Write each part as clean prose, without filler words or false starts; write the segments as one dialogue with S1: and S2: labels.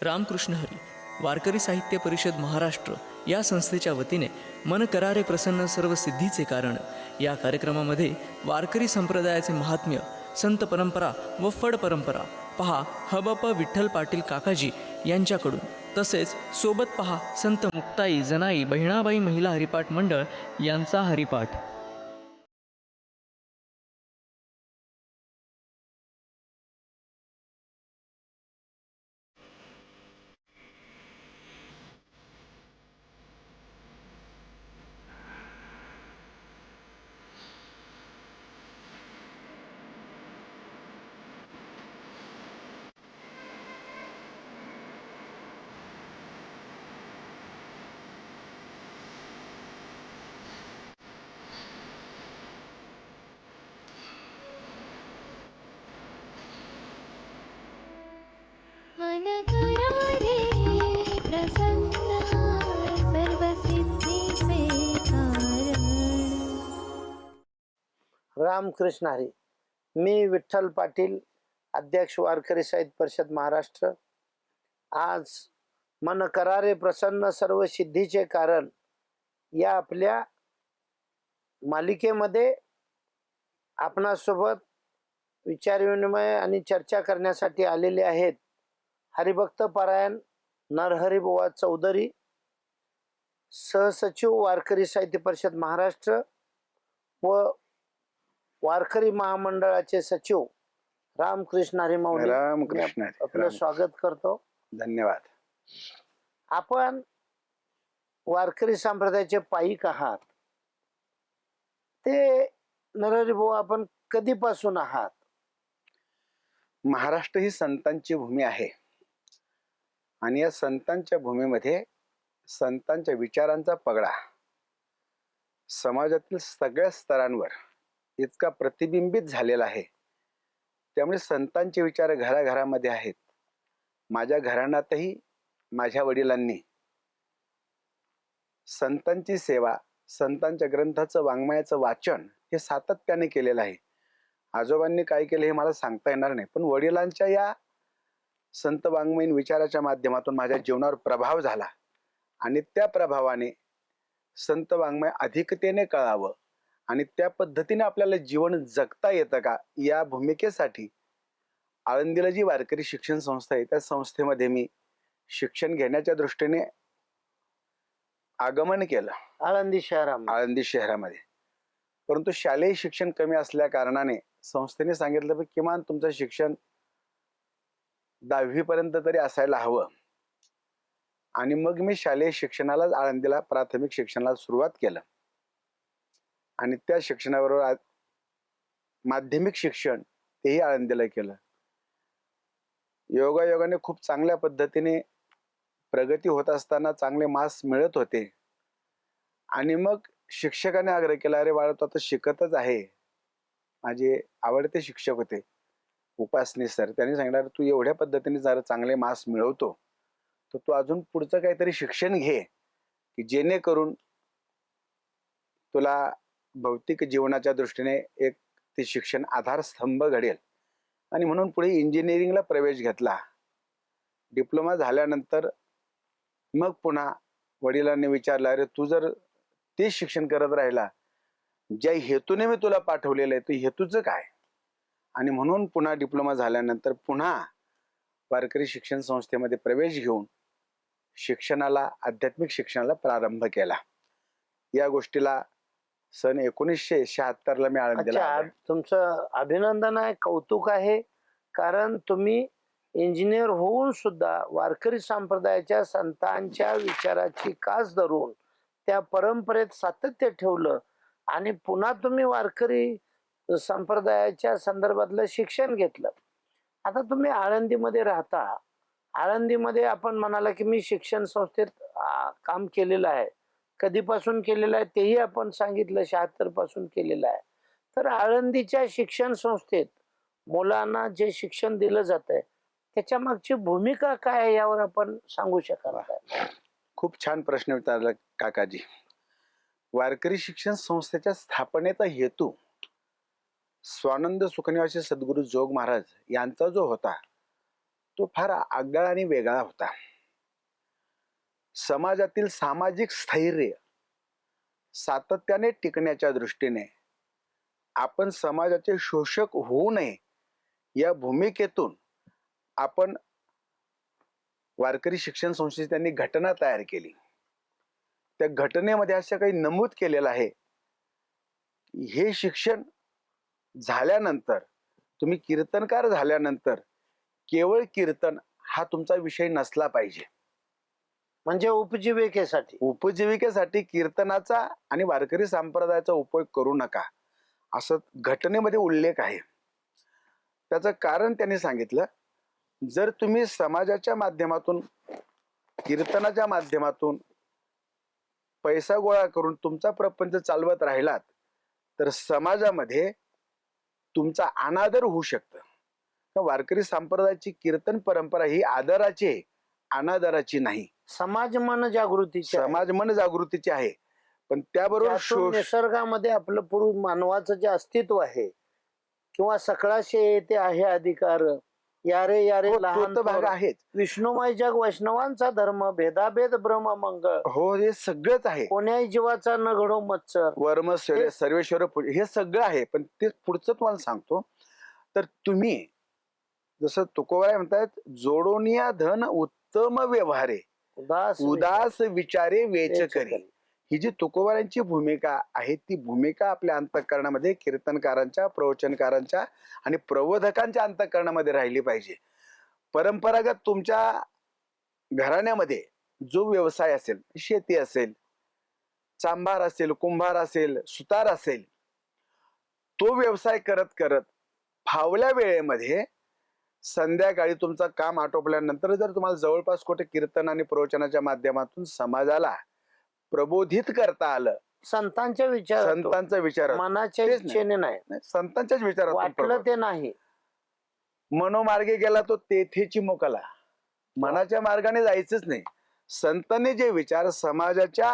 S1: रामकृष्ण हरी वारकरी साहित्य परिषद महाराष्ट्र या संस्थेच्या वतीने मन करारे प्रसन्न सर्व सिद्धीचे कारण या कार्यक्रमामध्ये वारकरी संप्रदायाचे महात्म्य, संत परंपरा व फड परंपरा पहा हबप विठ्ठल पाटील काकाजी यांच्याकडून, तसेच सोबत पहा संत मुक्ताई जनाई बहिणाबाई महिला हरिपाठ मंडळ यांचा हरिपाठ।
S2: मन करारे प्रसन्न सर्व सिद्धीचे कारण।
S3: रामकृष्ण हरी। मी विठ्ठल पाटील, अध्यक्ष वारकरी साहित्य परिषद महाराष्ट्र। आज मन करारे प्रसन्न सर्व सिद्धीचे कारण या आपल्या मालिकेमध्ये आपणासोबत विचार विनिमय आणि चर्चा करण्यासाठी आलेले आहेत हरिभक्त पारायण नरहरी बुवा चौधरी, सहसचिव वारकरी साहित्य परिषद महाराष्ट्र व वारकरी महामंडळाचे सचिव रामकृष्ण हरी माऊली।
S4: रामकृष्ण हरी।
S3: आपलं स्वागत करतो।
S4: धन्यवाद।
S3: आपण वारकरी संप्रदायाचे पाईक आहात, ते नरहरी बुवा आपण कधीपासून आहात?
S4: महाराष्ट्र ही संतांची भूमी आहे आणि या संतांच्या भूमीमध्ये संतांच्या विचारांचा पगडा समाजातील सगळ्या स्तरांवर इतका प्रतिबिंबित झालेला आहे। त्यामुळे संतांचे विचार घराघरामध्ये आहेत। माझ्या घराण्यातही माझ्या वडिलांनी संतांची सेवा, संतांच्या ग्रंथाचं वाङ्मयाचं वाचन हे सातत्याने केलेलं आहे। आजोबांनी काय केलं हे मला सांगता येणार नाही, पण वडिलांच्या या संत वाङ्मयीन विचाराच्या माध्यमातून माझ्या जीवनावर प्रभाव झाला आणि त्या प्रभावाने संत वाङ्मय अधिकतेने कळावं आणि त्या पद्धतीने आपल्याला जीवन जगता येतं का या भूमिकेसाठी आळंदीला जी वारकरी शिक्षण संस्था आहे त्या संस्थेमध्ये मी शिक्षण घेण्याच्या दृष्टीने आगमन केलं
S3: आळंदी शहरामध्ये।
S4: परंतु शालेय शिक्षण कमी असल्या कारणाने संस्थेने सांगितलं की किमान तुमचं शिक्षण 10वी पर्यंत तरी असायला हवं आणि मग मी शालेय शिक्षणाला आळंदीला प्राथमिक शिक्षणाला सुरुवात केलं आणि त्या शिक्षणाबरोबर माध्यमिक शिक्षण तेही आळंदीला केलं। योगायोगाने खूप चांगल्या पद्धतीने प्रगती होत असताना चांगले मार्क्स मिळत होते आणि मग शिक्षकाने आग्रह केला, अरे बाळा तू आता शिकतच आहे। माझे आवडते शिक्षक होते उपासनी सर, त्यांनी सांगितलं तू एवढ्या पद्धतीने जर चांगले मार्क्स मिळवतो तर तू अजून पुढचं काहीतरी शिक्षण घे की जेणेकरून तुला भौतिक जीवनाच्या दृष्टीने एक ते शिक्षण आधारस्तंभ घडेल। आणि म्हणून पुढे इंजिनिअरिंगला प्रवेश घेतला। डिप्लोमा झाल्यानंतर मग पुन्हा वडिलांनी विचारलं, अरे तू जर ते शिक्षण करत राहिला, ज्या हेतूने मी तुला पाठवलेलं आहे ते हेतूचं काय? आणि म्हणून पुन्हा डिप्लोमा झाल्यानंतर पुन्हा वारकरी शिक्षण संस्थेमध्ये प्रवेश घेऊन शिक्षणाला, आध्यात्मिक शिक्षणाला प्रारंभ केला। या गोष्टीला सन 1976ला मी आळंदीला आलो।
S3: तुमचं अभिनंदन आहे, कौतुक आहे, कारण तुम्ही इंजिनियर होऊन सुद्धा वारकरी संप्रदायाच्या संतांच्या विचाराची कास धरून त्या परंपरेत सातत्य ठेवलं आणि पुन्हा तुम्ही वारकरी संप्रदायाच्या संदर्भातलं शिक्षण घेतलं। आता तुम्ही आळंदीमध्ये राहता, आळंदीमध्ये आपण म्हणाला की मी शिक्षण संस्थेत काम केलेलं आहे, कधीपासून केलेलं आहे तेही आपण सांगितलं, 76 पासून केलेलं आहे। तर आळंदीच्या शिक्षण संस्थेत मुलांना जे शिक्षण दिलं जात आहे त्याच्या मागची भूमिका काय आहे यावर आपण सांगू शकाल का?
S4: खूप छान प्रश्न विचारला काकाजी। वारकरी शिक्षण संस्थेच्या स्थापनेचा हेतू स्वानंद सुखनिवासी सद्गुरू जोग महाराज यांचा जो होता तो फार आगळा आणि वेगळा होता. समाजातील सामाजिक स्थैर्य सातत्याने टिकण्याच्या दृष्टीने आपण समाजाचे शोषक होऊ नये या भूमिकेतून आपण वारकरी शिक्षण संस्थेची त्यांनी घटना तयार केली. त्या घटनेमध्ये असं काही नमूद केलेलं आहे, हे शिक्षण झाल्यानंतर तुम्ही कीर्तनकार झाल्यानंतर केवळ कीर्तन हा तुमचा विषय नसला पाहिजे.
S3: म्हणजे
S4: उपजीविकेसाठी कीर्तनाचा आणि वारकरी संप्रदायाचा उपयोग करू नका असं घटनेमध्ये उल्लेख आहे. त्याचं कारण त्यांनी सांगितलं, जर तुम्ही समाजाच्या माध्यमातून कीर्तनाच्या माध्यमातून पैसा गोळा करून तुमचा प्रपंच चालवत राहिलात तर समाजामध्ये तुमचा अनादर होऊ शकतं. वारकरी संप्रदायाची कीर्तन परंपरा ही आदराची आहे, अनादराची नाही.
S3: समाज मन
S4: जागृतीची आहे. पण त्याबरोबर
S3: निसर्गामध्ये आपलं पूर्व मानवाचं जे अस्तित्व आहे किंवा सकळाशे येते आहे अधिकार, यारे यारे लहान
S4: भाग आहेत.
S3: विष्णुमय जग वैष्णवांचा धर्म, भेदाभेद ब्रह्म मंगळ,
S4: हो हे सगळंच आहे.
S3: कोण्याही जीवाचा न घडो मत्सर,
S4: वर्म सर्वेश्वर, हे सगळं आहे. पण ते पुढचं तुम्हाला सांगतो. तर तुम्ही जसं तुकोबाराय म्हणतात, जोडोनिया धन उत्तम व्यवहारे, उदास विचारे वेच करी. ही जी तुकोबारांची भूमिका आहे ती भूमिका आपल्या अंतःकरणामध्ये कीर्तनकारांच्या, प्रवचनकारांच्या आणि प्रबोधकांच्या अंतःकरणामध्ये राहिली पाहिजे. परंपरागत तुमच्या घराण्यामध्ये जो व्यवसाय असेल, शेती असेल, चांभार असेल, कुंभार असेल, सुतार असेल, तो व्यवसाय करत करत फावल्या वेळेमध्ये संध्याकाळी तुमचं काम आटोपल्यानंतर जर तुम्हाला जवळपास कुठे कीर्तन आणि प्रवचनाच्या माध्यमातून समाजाला प्रबोधित करता आलं, संतांच्या विचार
S3: मनाच्या इच्छेने नाही,
S4: संतांच्याच विचारात
S3: वाटलं ते नाही,
S4: मनोमार्गे गेला तो तेथेची मोकला, मनाच्या मार्गाने जायचंच नाही. संतांनी जे विचार समाजाच्या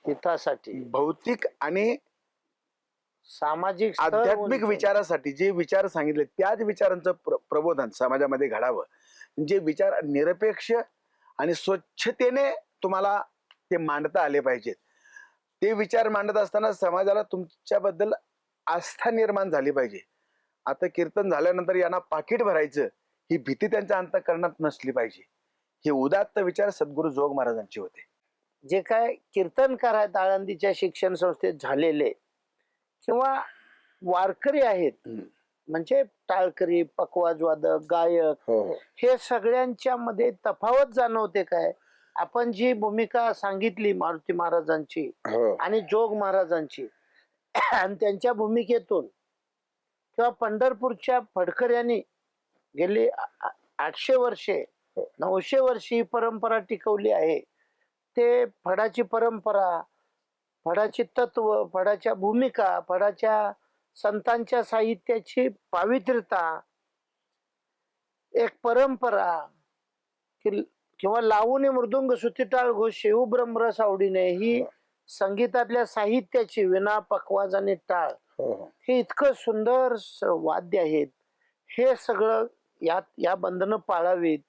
S3: हितासाठी,
S4: भौतिक आणि
S3: सामाजिक
S4: आध्यात्मिक विचारासाठी जे विचार सांगितले त्याच विचारांचं प्रबोधन समाजामध्ये घडावं. जे विचार निरपेक्ष आणि स्वच्छतेने तुम्हाला ते मांडता आले पाहिजेत. ते विचार मांडत असताना समाजाला तुमच्याबद्दल आस्था निर्माण झाली पाहिजे. आता कीर्तन झाल्यानंतर यांना पाकिट भरायचं ही भीती त्यांच्या अंतःकरणात नसली पाहिजे. हे उदात्त विचार सद्गुरू जोग महाराजांचे होते.
S3: जे काय कीर्तनकार आहेत आळंदीच्या शिक्षण संस्थेत झालेले किंवा वारकरी आहेत, म्हणजे टाळकरी, पखवाजवादक, गायक, हे सगळ्यांच्या मध्ये तफावत जाणवते काय? आपण जी भूमिका सांगितली मारुती महाराजांची आणि जोग महाराजांची, आणि त्यांच्या भूमिकेतून किंवा पंढरपूरच्या फडकर यांनी गेली 800 वर्षे 900 वर्षे ही परंपरा टिकवली आहे. ते फडाची परंपरा, फडाची तत्व, फडाच्या भूमिका, फडाच्या संतांच्या साहित्याची पावित्र्यता, एक परंपरा किंवा लावून मृदुंग सुतिटाळ घोष शेऊ ब्रह्मरस आवडीने, ही संगीतातल्या साहित्याची विना पखवाज आणि टाळ, हे इतकं सुंदर वाद्य आहेत. हे सगळं या बंधनं पाळावीत,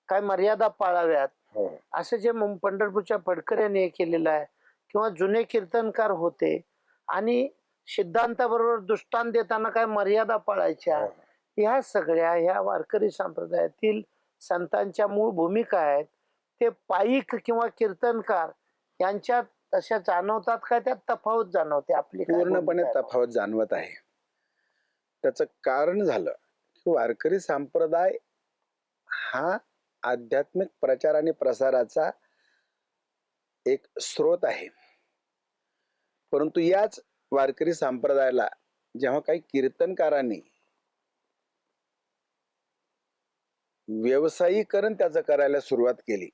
S3: काय मर्यादा पाळाव्यात, असं जे पंढरपूरच्या फडकर यांनी केलेलं आहे. किंवा जुने कीर्तनकार होते आणि सिद्धांताबरोबर दृष्टांत देताना काय मर्यादा पाळायच्या, ह्या सगळ्या ह्या वारकरी संप्रदायातील संतांच्या मूळ भूमिका आहेत. ते पाईक किंवा कीर्तनकार यांच्यात तशा जाणवतात का? त्यात तफावत जाणवते? आपली
S4: पूर्णपणे तफावत जाणवत आहे. त्याचं कारण झालं की वारकरी संप्रदाय हा आध्यात्मिक प्रचार आणि प्रसाराचा एक स्रोत आहे. परंतु याच वारकरी संप्रदायाला जेव्हा काही कीर्तनकारांनी व्यवसायीकरण त्याचं करायला सुरुवात केली,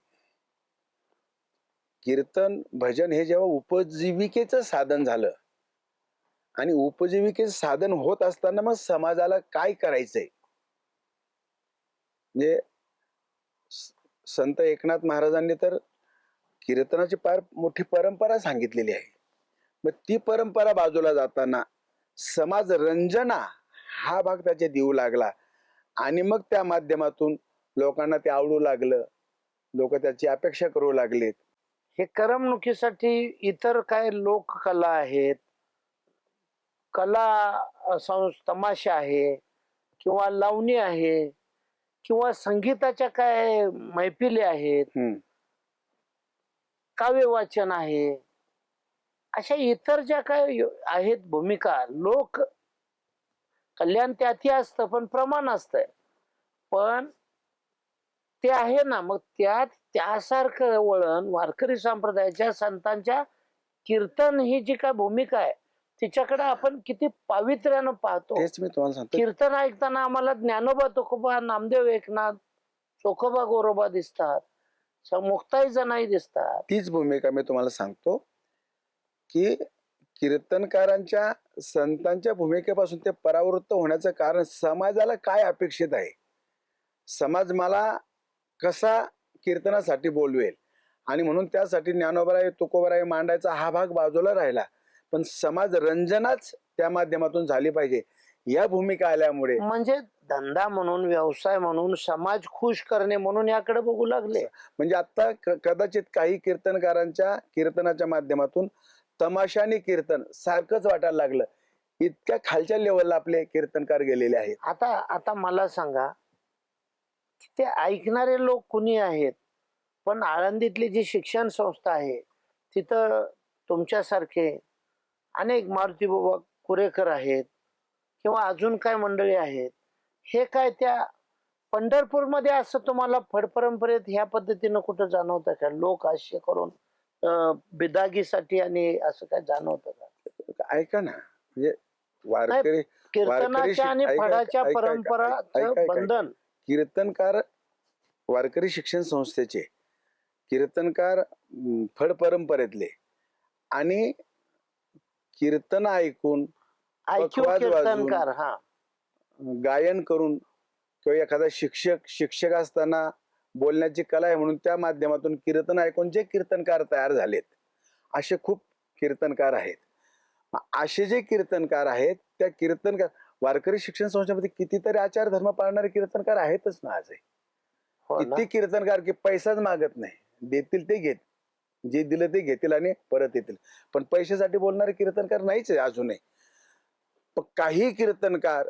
S4: कीर्तन भजन हे जेव्हा उपजीविकेचं साधन झालं आणि उपजीविकेचं साधन होत असताना मग समाजाला काय करायचंय, म्हणजे संत एकनाथ महाराजांनी तर कीर्तनाची फार मोठी परंपरा सांगितलेली आहे. मग ती परंपरा बाजूला जाताना समाज रंजना हा भाग त्याचे देऊ लागला आणि मग त्या माध्यमातून लोकांना ते आवडू लागलं, लोक त्याची अपेक्षा करू लागलेत.
S3: हे करमणुकीसाठी इतर काय लोककला आहेत, तमाशा आहे किंवा लावणी आहे किंवा संगीताच्या काय मैफिली आहेत,
S4: हम्म.
S3: काव्य वाचन आहे, अशा इतर ज्या काय आहेत भूमिका, लोक कल्याण त्यातही असतं पण प्रमाण असतंय, पण ते आहे ना. मग त्यासारखं वळण वारकरी संप्रदायाच्या संतांच्या कीर्तन ही जी काय भूमिका आहे तिच्याकडे आपण किती पावित्र्यानं पाहतो.
S4: तेच मी तुम्हाला सांगतो.
S3: कीर्तन ऐकताना आम्हाला ज्ञानोबा तुकोबा नामदेव एकनाथ चोखोबा गोरोबा दिसतात, मुक्ताई जनाई दिसतात.
S4: तीच भूमिका मी तुम्हाला सांगतो की कीर्तनकारांच्या संतांच्या भूमिकेपासून ते परावृत्त होण्याचं कारण समाजाला काय अपेक्षित आहे, समाज मला कसा कीर्तनासाठी बोलवेल, आणि म्हणून त्यासाठी ज्ञानोबराय तुकोबराय मांडायचा हा भाग बाजूला राहिला. पण समाज रंजनाच त्या माध्यमातून झाली पाहिजे या भूमिका आल्यामुळे
S3: म्हणजे धंदा म्हणून, व्यवसाय म्हणून, समाज खुश करणे म्हणून याकडे बघू लागले.
S4: म्हणजे आता कदाचित काही कीर्तनकारांच्या कीर्तनाच्या माध्यमातून तमाशाने कीर्तन सारखंच वाटायला लागलं. इतक्या खालच्या लेवलला आपले कीर्तनकार गेलेले आहेत.
S3: आता मला सांगा, ते ऐकणारे लोक कुणी आहेत, पण आळंदीतली जी शिक्षण संस्था आहे तिथं तुमच्यासारखे अनेक मारुती बाबा कुरेकर आहेत किंवा अजून काय मंडळी आहेत. हे काय त्या पंढरपूरमध्ये असं तुम्हाला फडपरंपरेत ह्या पद्धतीनं कुठं जाणवतं का? लोक हास्य करून बिदागीसाठी आणि असं काय जाणवतं का?
S4: ऐका ना, म्हणजे वारकरी
S3: कीर्तनाच्या आणि फडाच्या परंपराचं बंधन.
S4: कीर्तनकार वारकरी शिक्षण संस्थेचे कीर्तनकार फड परंपरेतले आणि कीर्तन ऐकून पखवाज
S3: कीर्तनकार
S4: वाजवून गायन करून किंवा एखादा शिक्षक असताना बोलण्याची कला आहे म्हणून त्या माध्यमातून कीर्तन ऐकून जे कीर्तनकार तयार झालेत असे खूप कीर्तनकार आहेत. असे जे कीर्तनकार आहेत त्या कीर्तनकार वारकरी शिक्षण संस्थेमध्ये कितीतरी आचार धर्म पाळणारे कीर्तनकार आहेतच ना आजही. किती कीर्तनकार की पैसाच मागत नाही, देतील ते घेत, जे दिलं ते घेतील आणि परत येतील, पण पैशासाठी बोलणारे कीर्तनकार नाहीच आहे अजूनही. पण काही कीर्तनकार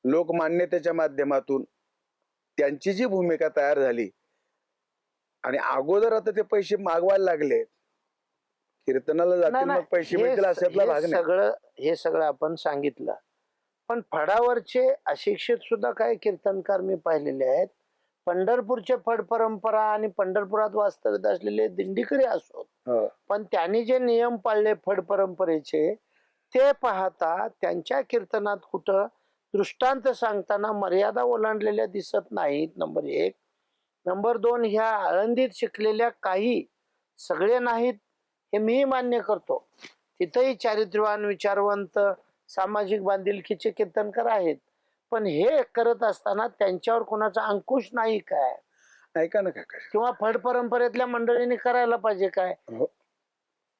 S4: लोकमान्यतेच्या माध्यमातून त्यांची जी भूमिका तयार झाली आणि अगोदर आता ते पैसे मागवायला लागले, कीर्तनाला जातील मग पैसे मिळतील अशातला भाग नाही.
S3: हे सगळं आपण सांगितलं, पण फडावरचे अशिक्षित सुद्धा काही कीर्तनकार मी पाहिलेले आहेत. पंढरपूरचे फड परंपरा आणि पंढरपुरात वास्तव्यात असलेले दिंडीकरी असोत, पण त्यांनी जे नियम पाळले फड परंपरेचे ते पाहता त्यांच्या कीर्तनात कुठं दृष्टांत सांगताना मर्यादा ओलांडलेल्या दिसत नाहीत. नंबर 1. नंबर 2, ह्या आळंदीत शिकलेल्या काही, सगळे नाहीत हे मी मान्य करतो, तिथेही चारित्र्यवान विचारवंत सामाजिक बांधिलकीचे कीर्तनकार आहेत, पण हे करत असताना त्यांच्यावर कोणाचा अंकुश नाही काय?
S4: ऐका ना काका,
S3: किंवा फड परंपरेतल्या मंडळींनी करायला पाहिजे काय?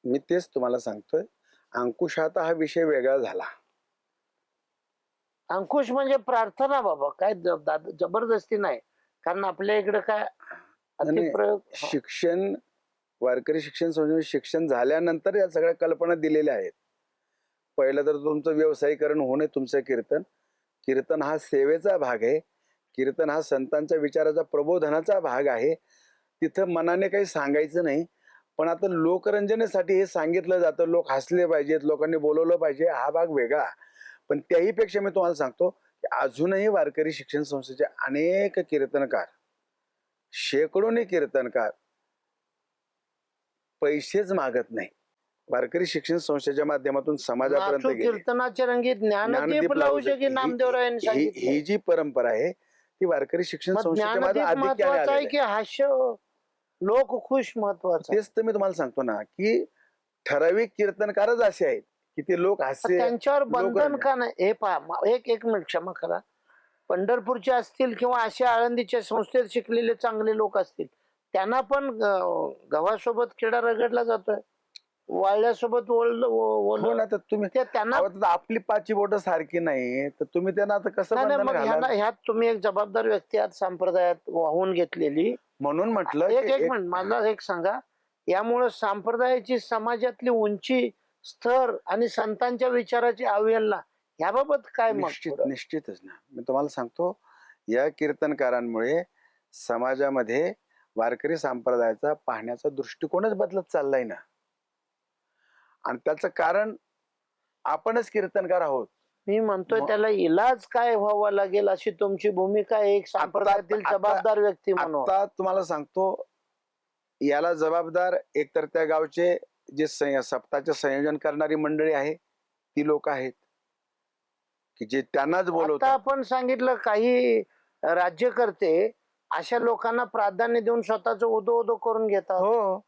S4: मी तेच तुम्हाला सांगतोय. अंकुशाचा हा विषय वेगळा झाला.
S3: अंकुश म्हणजे प्रार्थना बाबा, काय जबरदस्ती नाही, कारण आपल्या इकडे काय अतिप्रयोग.
S4: शिक्षण वारकरी शिक्षण संस्थेमध्ये शिक्षण झाल्यानंतर या सगळ्या कल्पना दिलेल्या आहेत. पहिलं तर तुमचं व्यवसायीकरण होणे, तुमचं कीर्तन हा सेवेचा भाग आहे, कीर्तन हा संतांच्या विचाराचा प्रबोधनाचा भाग आहे. तिथं मनाने काही सांगायचं नाही, पण आता लोकरंजनेसाठी हे सांगितलं जातं, लोक हसले पाहिजेत, लोकांनी बोलवलं पाहिजे, हा भाग वेगळा. पण त्याही पेक्षा मी तुम्हाला सांगतो की अजूनही वारकरी शिक्षण संस्थेचे अनेक कीर्तनकार, शेकडोनी कीर्तनकार पैसेच मागत नाही. वारकरी शिक्षण संस्थेच्या माध्यमातून समाजापर्यंत
S3: कीर्तनाचे रंगीत ज्ञानदीप लावू शके नामदेवरायांनी सांगितलं.
S4: ही जी परंपरा आहे ती वारकरी शिक्षण संस्थेच्या
S3: महत्वाचं आहे की हास्य लोक खुश महत्वाचं.
S4: तेच तर मी तुम्हाला सांगतो ना की ठराविक कीर्तनकारच असे आहेत की ते लोक हास्य,
S3: त्यांच्यावर बंधन का नाही? हे पहा, एक मिनिट क्षमा करा, पंढरपूरचे असतील किंवा अशा आळंदीच्या संस्थेत शिकलेले चांगले लोक असतील, त्यांना पण गव्हासोबत किडा रगडला जातोय. वाळल्यासोबत
S4: हो ना, तर तुम्ही
S3: ते त्यांना
S4: अहो, तर आपली पाचची बोट सारखी नाही तर तुम्ही त्यांना आता कसं
S3: नाही, नाही,
S4: बंधन
S3: मग
S4: घालाल?
S3: ह्यात तुम्ही एक जबाबदार व्यक्ती आहात संप्रदायात वाहून घेतलेली.
S4: म्हणून म्हटलं
S3: एक
S4: की
S3: एक मिनिट मला एक सांगा, यामुळे संप्रदायाची समाजातली उंची स्तर आणि संतांच्या विचाराची अवहेलना याबाबत काय मत पुढं?
S4: निश्चितच ना, मी तुम्हाला सांगतो, या कीर्तनकारांमुळे समाजामध्ये वारकरी संप्रदायाचा पाहण्याचा दृष्टिकोनच बदलत चाललाय ना. आणि त्याचं कारण आपणच कीर्तनकार आहोत.
S3: मी म्हणतोय
S4: मग-
S3: त्याला इलाज काय व्हावा लागेल अशी तुमची भूमिका आहे एक संप्रदायातील
S4: आता-
S3: जबाबदार व्यक्ती म्हणून.
S4: आता तुम्हाला सांगतो, याला जबाबदार एकतर त्या गावचे जे सप्ताहाचे संयोजन करणारी मंडळी आहे ती लोक आहेत की जे त्यांनाच
S3: आता
S4: बोलवतात.
S3: आपण सांगितलं काही राज्यकर्ते अशा लोकांना प्राधान्य देऊन स्वतःच उदो उदो करून घेतात.
S4: हो,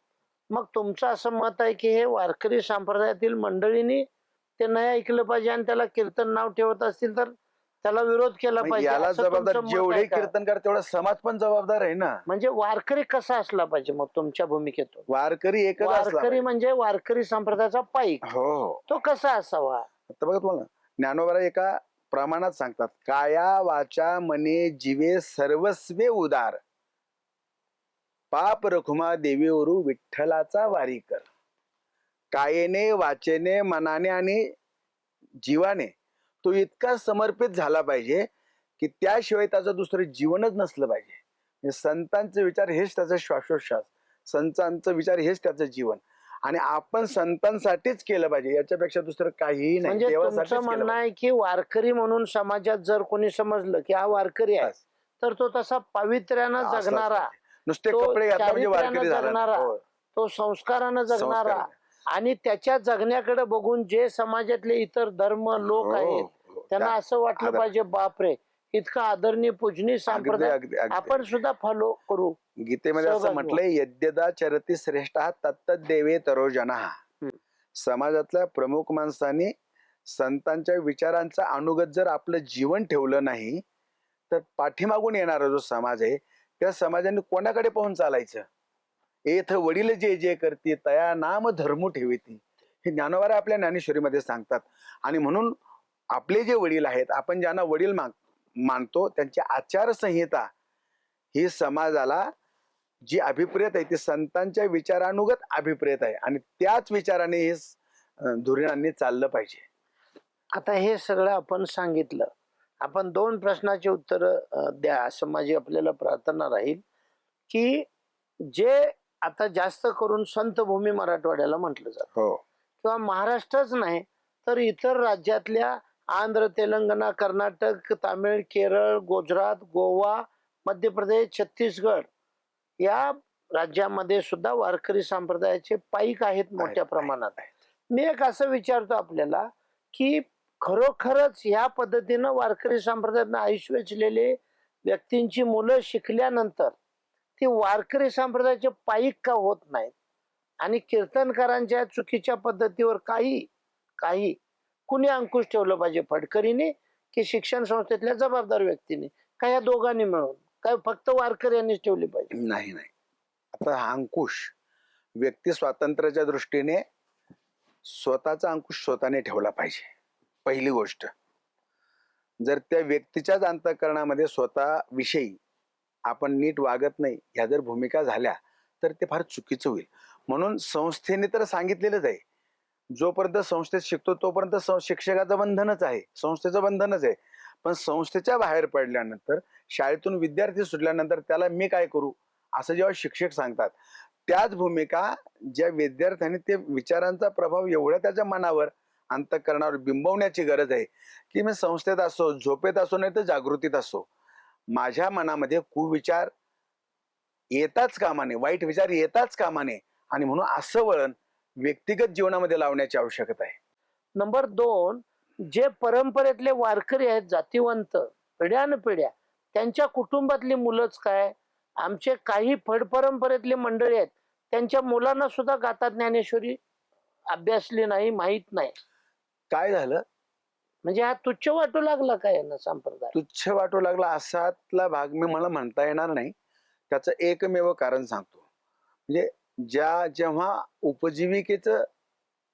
S3: मग तुमचं असं मत आहे की हे वारकरी संप्रदायातील मंडळींनी ते नाही ऐकलं पाहिजे आणि त्याला कीर्तन नाव ठेवत असतील तर त्याला विरोध केला
S4: मग
S3: पाहिजे
S4: याला
S3: असं
S4: जबाबदार
S3: तुमचं मत
S4: जेवढे
S3: आहे का?
S4: कीर्तनकार तेवढा समाज पण जबाबदार आहे ना.
S3: म्हणजे वारकरी कसा असला पाहिजे मग तुमच्या भूमिकेतून?
S4: वारकरी एकच असला
S3: वारकरी
S4: पाहिजे.
S3: म्हणजे वारकरी संप्रदायाचा पाईक,
S4: हो हो.
S3: तो कसा असावा?
S4: आता बघा तुम्हाला ज्ञानोबा एका प्रमाणात सांगतात, काया वाचा मने जीवे सर्वस्वे उदार, पाप रखुमा देवीवरू विठ्ठलाचा वारी कर. कायेने वाचेने मनाने आणि जीवाने तो इतका समर्पित झाला पाहिजे की त्याशिवाय त्याचं दुसरं जीवनच नसलं पाहिजे. म्हणजे संतांचे विचार हेच त्याचं श्वासोश्वास, संतांचं विचार हेच त्याचं जीवन, आणि आपण संतांसाठीच केलं पाहिजे, याच्यापेक्षा दुसरं काहीही नाही.
S3: म्हणजे
S4: देवासाठीच
S3: तुमचं
S4: केलं
S3: म्हणणं
S4: पाहिजे.
S3: आहे की वारकरी म्हणून समाजात जर कोणी समजलं की हा वारकरी आहे
S4: बस.
S3: तर तो तसा पावित्र्यानं
S4: असलाच
S3: जगणारा,
S4: पाहिजे. नुसते
S3: तो
S4: कपडे घातला म्हणजे
S3: चारित्र्यानं
S4: वारकरी झाला
S3: जगणारा,
S4: नाही. हो.
S3: तो संस्कारानं जगणारा
S4: संस्कार.
S3: आणि त्याच्या जगण्याकडे बघून जे समाजातले इतर धर्म लोक
S4: हो,
S3: आहेत
S4: हो.
S3: त्यांना असं वाटलं
S4: आदर.
S3: पाहिजे बापरे इतका आदरणीय पूजनीय
S4: अगदी
S3: संप्रदाय
S4: अगदी अगदी.
S3: आपण सुद्धा फॉलो करू.
S4: गीतेमध्ये असं
S3: सहभागी
S4: म्हटलंय, यद्यदा चरती श्रेष्ठ तत्त देवे तरोजना. समाजातल्या प्रमुख माणसांनी संतांच्या विचारांचा अनुगत जर आपलं जीवन ठेवलं नाही तर पाठीमागून येणारा जो समाज आहे त्या समाजाने कोणाकडे पाहून चालायचं? एथ वडील जे जे करते तया नाम धर्म ठेवती, हे ज्ञानोबा आपल्या ज्ञानेश्वरीमध्ये सांगतात. आणि म्हणून आपले जे वडील आहेत, आपण ज्यांना वडील मानतो, त्यांची आचारसंहिता ही समाजाला जी अभिप्रेत आहे ती संतांच्या विचारानुगत अभिप्रेत आहे, आणि त्याच विचाराने हे धुरीणांनी चाललं पाहिजे.
S3: आता हे सगळं आपण सांगितलं, आपण 2 प्रश्नाची उत्तर द्या असं माझी आपल्याला प्रार्थना राहील. की जे आता जास्त करून संत भूमी मराठवाड्याला म्हटलं जातं
S4: हो,
S3: किंवा महाराष्ट्रच नाही तर इतर राज्यातल्या आंध्र, तेलंगणा, कर्नाटक, तामिळ, केरळ, गुजरात, गोवा, मध्य प्रदेश, छत्तीसगड या राज्यामध्ये सुद्धा वारकरी संप्रदायाचे पाईक आहेत मोठ्या प्रमाणात. मी एक असं विचारतो आपल्याला की खरोखरच या पद्धतीनं वारकरी संप्रदायात आयुष्य वेचलेले व्यक्तींची मुलं शिकल्यानंतर ती वारकरी संप्रदायाचे पाईक का होत नाहीत? आणि कीर्तनकारांच्या चुकीच्या पद्धतीवर काही कुणी अंकुश ठेवलं पाहिजे, फडकरीने की शिक्षण संस्थेतल्या जबाबदार व्यक्तीने, का या दोघांनी मिळून, काय फक्त वारकरी यांनीच ठेवली पाहिजे?
S4: नाही नाही. आता हा अंकुश व्यक्ती स्वातंत्र्याच्या दृष्टीने स्वतःचा अंकुश स्वतःने ठेवला पाहिजे. पहिली गोष्ट, जर त्या व्यक्तीच्याच अंतःकरणामध्ये स्वतः विषयी आपण नीट वागत नाही ह्या जर भूमिका झाल्या तर ते फार चुकीचं होईल. म्हणून संस्थेने तर सांगितलेलंच आहे, जोपर्यंत संस्थेत शिकतो तोपर्यंत शिक्षकाचं बंधनच आहे, संस्थेचं बंधनच आहे. पण संस्थेच्या बाहेर पडल्यानंतर, शाळेतून विद्यार्थी सुटल्यानंतर त्याला मी काय करू असं जेव्हा शिक्षक सांगतात, त्याच भूमिका ज्या विद्यार्थ्यांनी ते विचारांचा प्रभाव एवढ्या त्याच्या मनावर अंतःकरणावर बिंबवण्याची गरज आहे की मी संस्थेत असो, झोपेत असो, नाही तर जागृतीत असो, माझ्या मनामध्ये कुविचार येताच कामा नये, वाईट विचार येताच कामा नये. आणि म्हणून असं वळण व्यक्तिगत जीवनामध्ये लावण्याची आवश्यकता आहे.
S3: नंबर 2, जे परंपरेतले वारकरी आहेत जातीवंत पिढ्यानपिढ्या, त्यांच्या कुटुंबातली मुलंच काय, आमचे काही फड परंपरेतले मंडळी आहेत त्यांच्या मुलांना सुद्धा गाथा ज्ञानेश्वरी अभ्यासली नाही, माहित नाही.
S4: काय झालं?
S3: म्हणजे हा तुच्छ वाटू लागला काय यांना संप्रदाय?
S4: तुच्छ वाटू लागला असातला भाग मी मला म्हणता येणार नाही. त्याचं एकमेव कारण सांगतो. म्हणजे जेव्हा उपजीविकेचं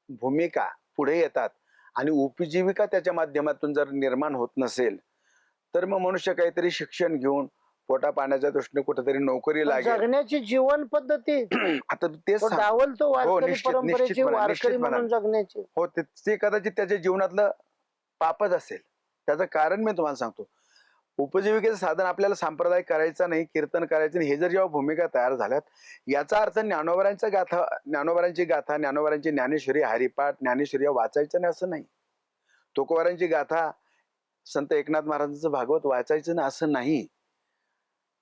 S4: भूमिका पुढे येतात आणि उपजीविका त्याच्या माध्यमातून जर निर्माण होत नसेल तर मग मनुष्य काहीतरी शिक्षण घेऊन पोटा पाण्याच्या दृष्टीने कुठेतरी नोकरी
S3: पण
S4: लागेल.
S3: जगण्याची जीवन पद्धती
S4: आता तेच
S3: तो
S4: सांगतो.
S3: डावलतो वारकरी
S4: निश्चित-
S3: परंपरेची,
S4: निश्चितपणे-
S3: वारकरी म्हणून
S4: निश्चितपणे.
S3: जगण्याची.
S4: हो ते कदाचित त्याच्या जीवनातलं पापच असेल. त्याचं कारण मी तुम्हाला सांगतो. उपजीविकेचं साधन आपल्याला संप्रदाय करायचा नाही, कीर्तन करायचं नाही, हे जर जेव्हा भूमिका तयार झाल्यात याचा अर्थ ज्ञानोबारांची गाथा, ज्ञानोबारांची ज्ञानेश्वरी, हरिपाठ, ज्ञानेश्वरी वाचायचं नाही असं नाही. तुकोबारांची गाथा, संत एकनाथ महाराजांचं भागवत वाचायचं नाही असं नाही.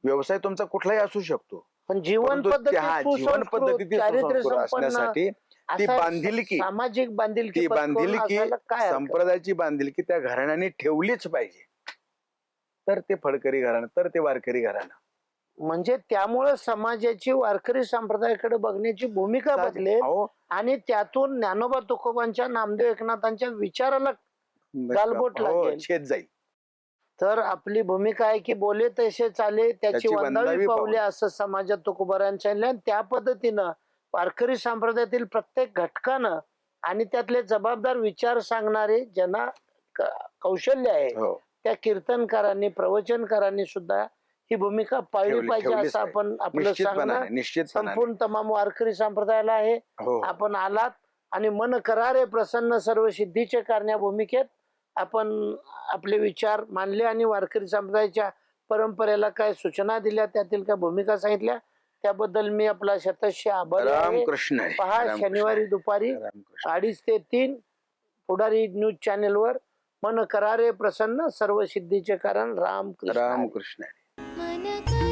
S4: व्यवसाय तुमचा कुठलाही असू शकतो,
S3: पण जीवन
S4: परंतु
S3: पद्धती
S4: जीवन पद्धती ती
S3: चारित्र्य
S4: सुसंस्कृत
S3: संपन्न
S4: असण्यासाठी ती
S3: असा
S4: बांधिलकी,
S3: सामाजिक बांधिलकी
S4: ती
S3: पत्करून
S4: बांधिलकी,
S3: असायला काय हरकत?
S4: संप्रदायाची बांधिलकी त्या घराण्याने ठेवलीच पाहिजे. तर ते फडकरी घराणं, तर ते वारकरी घराणं.
S3: म्हणजे त्यामुळे समाजाची वारकरी संप्रदायाकडे बघण्याची भूमिका बदलेल
S4: अहो,
S3: आणि त्यातून ज्ञानोबा तुकोबांच्या, नामदेव एकनाथांच्या विचाराला गालबोट
S4: हो,
S3: लागेल.
S4: छेद जाईल.
S3: तर आपली भूमिका आहे की बोले तसे चाले त्याची
S4: त्याची
S3: वंदावी
S4: वंदावी
S3: पावले,
S4: पावले.
S3: असं समाजात तुकोबारांनी सांगितलं. आणि त्या पद्धतीनं वारकरी संप्रदायातील प्रत्येक घटकानं आणि त्यातले जबाबदार विचार सांगणारे ज्यांना कौशल्य आहे
S4: हो,
S3: त्या कीर्तनकारांनी, प्रवचनकारांनी सुद्धा ही भूमिका पाळली
S4: ठेवलीच
S3: पाहिजे, असं
S4: पाहिजे.
S3: आपण आपलं
S4: निश्चितपणाने
S3: सांगणं
S4: निश्चितपणाने.
S3: संपूर्ण तमाम वारकरी संप्रदायाला आहे.
S4: हो,
S3: आपण आलात आणि मन करारे प्रसन्न सर्व सिद्धीचे कारण्या भूमिकेत आपण आपले विचार मांडले आणि वारकरी संप्रदायाच्या परंपरेला काय सूचना दिल्या, त्यातील काय भूमिका सांगितल्या, त्याबद्दल मी आपला शतश आभारी आहे.
S4: रामकृष्ण हरी.
S3: पहा
S4: रामकृष्ण
S3: शनिवारी
S4: हरी.
S3: दुपारी
S4: रामकृष्ण.
S3: 2:30 ते 3 पुढारी न्यूज चॅनेलवर मन करारे प्रसन्न सर्व सिद्धीचे कारण. रामकृष्ण हरी.
S4: रामकृष्ण हरी.
S2: मन